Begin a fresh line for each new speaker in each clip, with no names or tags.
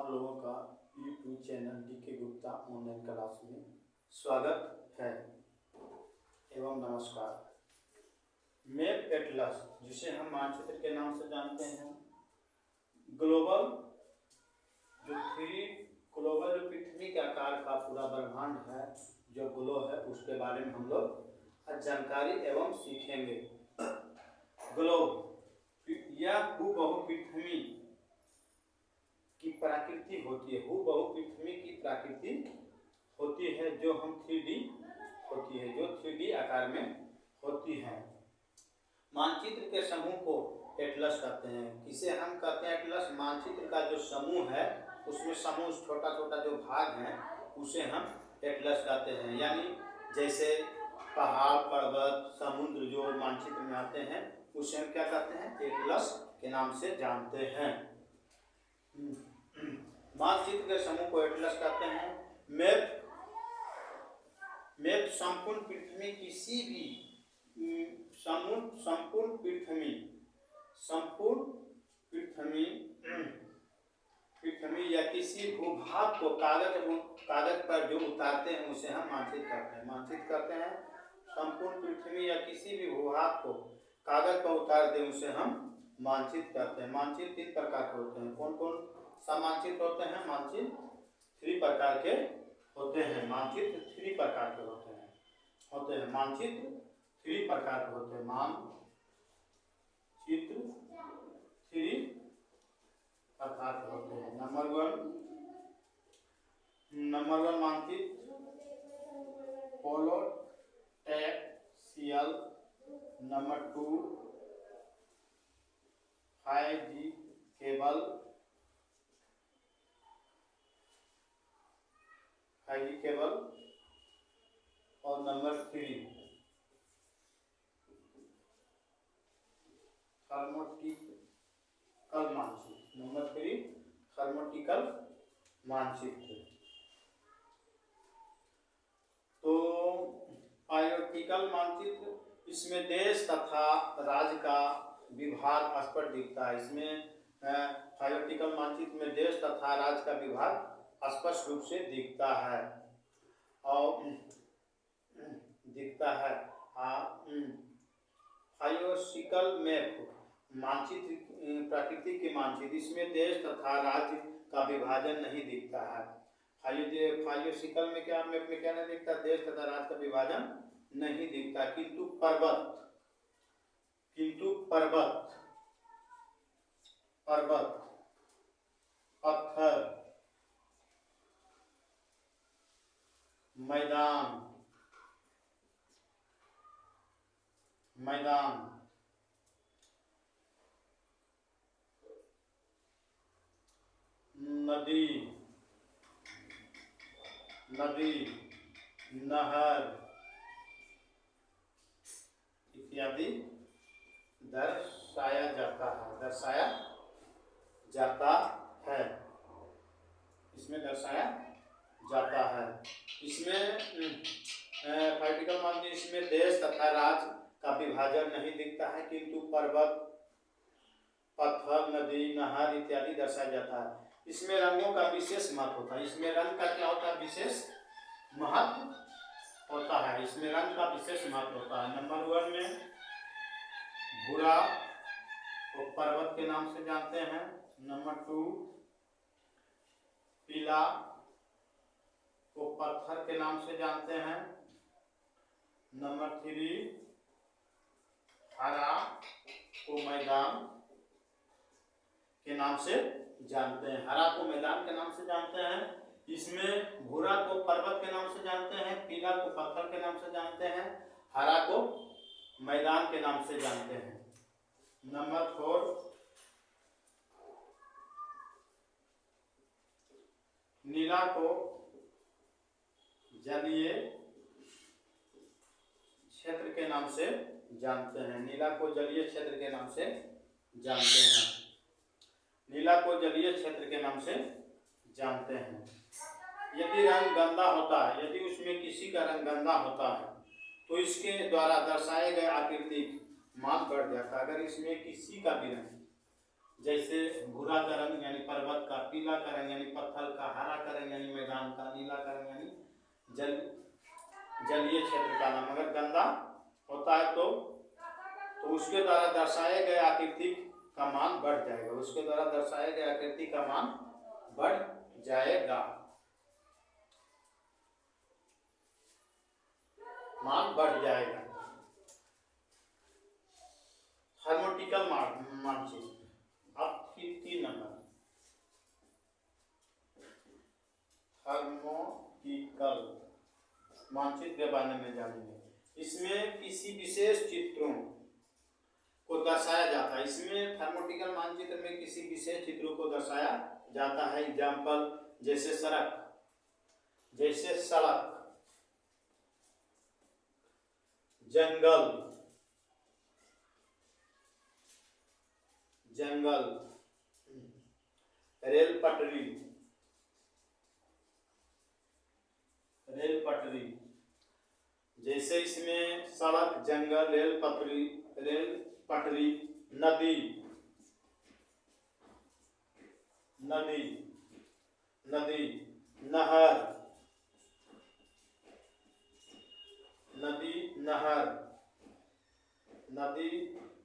आप लोगों का YouTube channel DK Gupta online class में स्वागत है एवं नमस्कार। मैप एटलस, जिसे हम मानचित्र के नाम से जानते हैं, ग्लोबल जो पृथ्वी के आकार का पूरा ब्रह्मांड है, जो ग्लोब है, उसके बारे में हम लोग आज जानकारी एवं सीखेंगे। ग्लोब यह हूबहू पृथ्वी की प्रकृति होती है, हूबहू पृथ्वी की प्रकृति होती है, जो हम 3D होती है, जो 3D आकार में होती है। मानचित्र के समूह को एटलस कहते हैं। किसे हम कहते हैं एटलस? मानचित्र का जो समूह है, उसमें समूह छोटा छोटा जो भाग हैं, उसे हम एटलस कहते हैं। यानी जैसे पहाड़, पर्वत, समुद्र जो मानचित्र में आते हैं, उसे हम क्या कहते हैं? एटलस के नाम से जानते हैं। मानचित्र के समूह को एटलस कहते हैं। मैप संपूर्ण पृथ्वी किसी भी संपूर्ण पृथ्वी या किसी भूभाग को कागज पर जो उतारते हैं, उसे हम मानचित्र करते हैं। मानचित्र करते हैं संपूर्ण पृथ्वी या किसी भी भूभाग को कागज पर उतार दें, उसे हम मानचित्र करते हैं। मानचित्र 3 प्रकार के होते हैं। कौन कौन सा मानचित्र होते हैं? मानचित्र 3 प्रकार के होते हैं। मानचित्र 3 प्रकार के होते हैं। मानचित्र 3 प्रकार के होते हैं। मानचित्र 3 प्रकार के होते हैं। नंबर वन मानचित्र पोलोटैक्सियल। Number 2 5G cable. और नंबर 3 थर्मोटिकल मानचित्र। नंबर 3 थर्मोटिकल मानचित्र। तो फायोटिकल मानचित्र, इसमें देश तथा राज्य का विभाग स्पष्ट दिखता है। इसमें फायोटिकल मानचित्र में देश तथा राज्य का विभाग स्पष्ट रूप से दिखता है और फायोटिकल मैप मानचित्र, प्रकृति के मानचित्र, इसमें देश तथा राज्य का विभाजन नहीं दिखता है। फायोटिकल में क्या, मैप में क्या नहीं दिखता? देश तथा राज्य का विभाजन नहीं दिखता, किंतु पर्वत, पत्थर, मैदान, नदी, नहर इत्यादि दर्शाया जाता है। इसमें दर्शाया जाता है। इसमें फायोटिकल मानचित्र, इसमें देश तथा राज्य का विभाजन नहीं दिखता है, किंतु पर्वत, पत्थर, नदी, नहर इत्यादि दर्शाया जाता है। इसमें रंगों का विशेष महत्व होता है। इसमें रंग का क्या होता है? विशेष महत्व होता है। इसमें रंग का विशेष महत्व होता है। नंबर 1 में भूरा को पर्वत के नाम से जानते हैं। नंबर 2 पीला को पत्थर के नाम से जानते हैं। नंबर 3 हरा को मैदान के नाम से जानते हैं। हरा को मैदान के नाम से जानते हैं। इसमें भूरा को पर्वत के नाम से जानते हैं, पीला को पत्थर के नाम से जानते हैं, हरा को मैदान के नाम से जानते हैं। नंबर 4 नीला को जलीय क्षेत्र के नाम से जानते हैं। नीला को जलीय क्षेत्र के नाम से जानते हैं। नीला को जलीय क्षेत्र के नाम से जानते हैं। यदि रंग गंदा होता है, यदि उसमें किसी का रंग गंदा होता है, तो इसके द्वारा दर्शाए गए आकृतिक मान बढ़ जाता है। अगर इसमें किसी का भी रंग जैसे भूरा का रंग यानी पर्वत का, पीला का रंग यानी पत्थर का, हरा का रंग यानी मैदान का, नीला का रंग यानी जलीय क्षेत्र का नाम। अगर गंदा होता है तो उसके द्वारा दर्शाए गए आकृति का मान बढ़ जाएगा, उसके द्वारा दर्शाए गए आकृति का मान बढ़ जाएगा, मान बढ़ जाएगा। थर्मोटिकल मानचित्र, अब 3 नंबर थर्मोटिकल मानचित्र के बारे में जानेंगे। इसमें किसी विशेष चित्रों को दर्शाया जाता है। इसमें थर्मोटिकल मानचित्र में किसी विशेष चित्रों को दर्शाया जाता है। एग्जाम्पल जैसे सड़क, जंगल, रेल पटरी, जैसे इसमें सड़क, जंगल, रेल पटरी, नदी,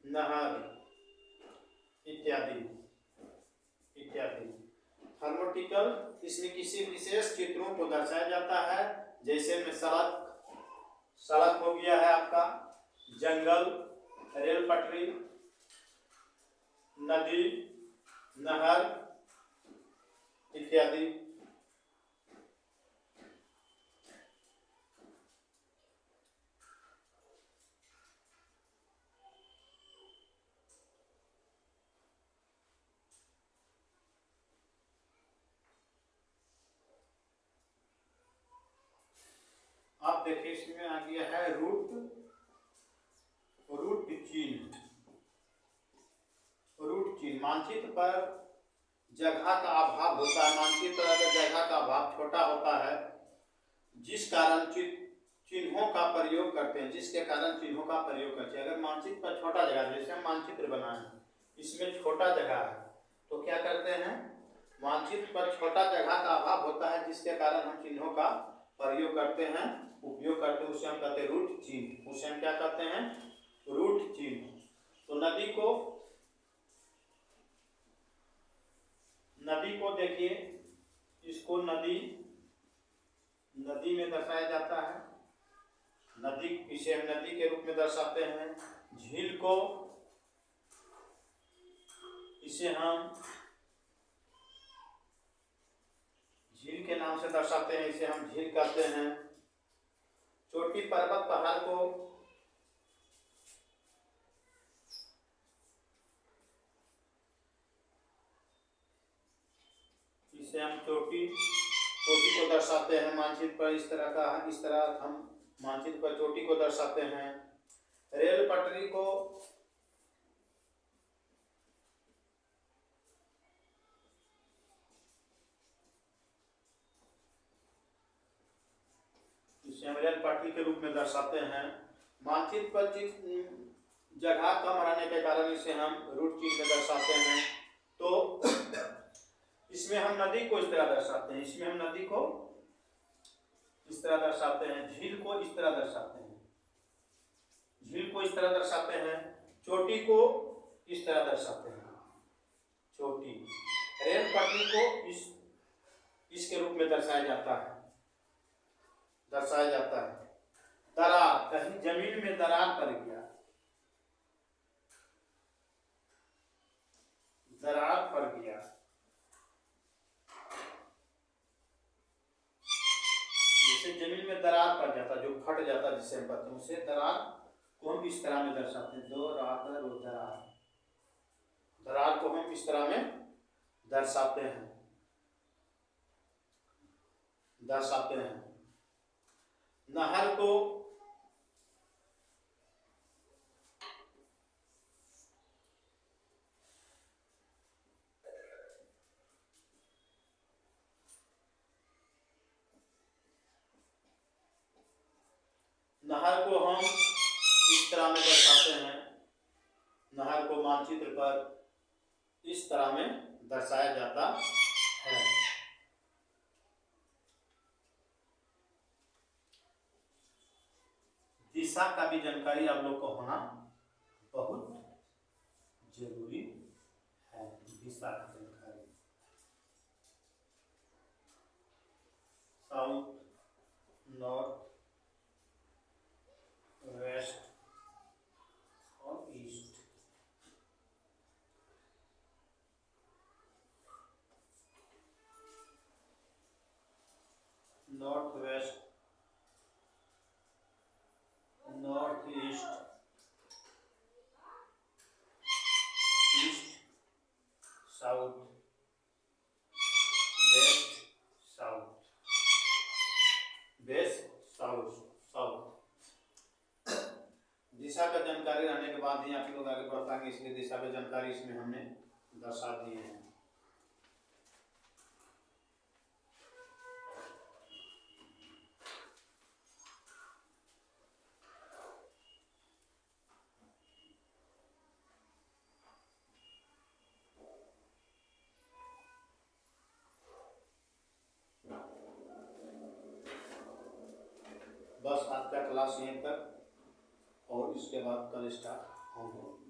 नहर इत्यादि। थर्मोटिकल इसमें किसी विशेष चित्रों को दर्शाया जाता है। जैसे में सड़क हो गया है आपका, जंगल, रेल पटरी, नदी, नहर इत्यादि। आप देखिए इसमें आ गया है रूट चिन्ह। मानचित्र पर जगह का अभाव होता है। मानचित्र पर अगर जगह का अभाव छोटा होता है, जिस कारण चिन्हों का प्रयोग करते हैं, अगर मानचित्र पर छोटा जगह, जैसे हम मानचित्र बनाए इसमें छोटा जगह है तो क्या करते हैं, मानचित्र पर छोटा जगह का अभाव होता है जिसके कारण हम चिन्हों का प्रयोग करते हैं, उपयोग करते हैं, उसे हम कहते हैं रूट चिन्ह। उसे हम क्या कहते हैं, रूट चिन्ह। तो नदी को देखिए, इसको नदी में दर्शाया जाता है। इसे हम नदी के रूप में दर्शाते हैं। झील को इसे हम झील के नाम से दर्शाते हैं, इसे हम झील कहते हैं। चोटी, पर्वत, पहाड़ को इसे हम चोटी को दर्शाते हैं। मानचित्र पर इस तरह हम मानचित्र पर चोटी को दर्शाते हैं। रेल पटरी को इसे हम रेल पटरी के रूप में दर्शाते हैं। मानचित्र पर जगह कम रहने के कारण इसे हम रूट चिन्ह में दर्शाते हैं। तो इसमें हम नदी को इस तरह दर्शाते हैं, झील को इस तरह दर्शाते हैं, चोटी को इस तरह दर्शाते हैं, रेल पटरी को इसके रूप में दर्शाया जाता है। दरार, कहीं जमीन में दरार पड़ गया, जैसे जमीन में दरार पड़ जाता, जो फट जाता, जिसे हम कहते हैं, उसे दरार को हम इस तरह में दर्शाते हैं। दरार को हम इस तरह में दर्शाते हैं। नहर को हम इस तरह में दर्शाते हैं। नहर को मानचित्र पर इस तरह में दर्शाया जाता है। दिशा का भी जानकारी आप लोग को होना बहुत जरूरी है। दिशा की जानकारी, साउथ, नॉर्थ, वेस्ट और east. North west, north east, east south, west south, west south south. दिशा का जानकारी रहने के बाद ही आप लोग आगे बढ़ पाएंगे, इसलिए दिशा की जानकारी इसमें हमने दर्शा दी है। बस आज का क्लास यहीं तक, और इसके बाद कल स्टार्ट होंगे।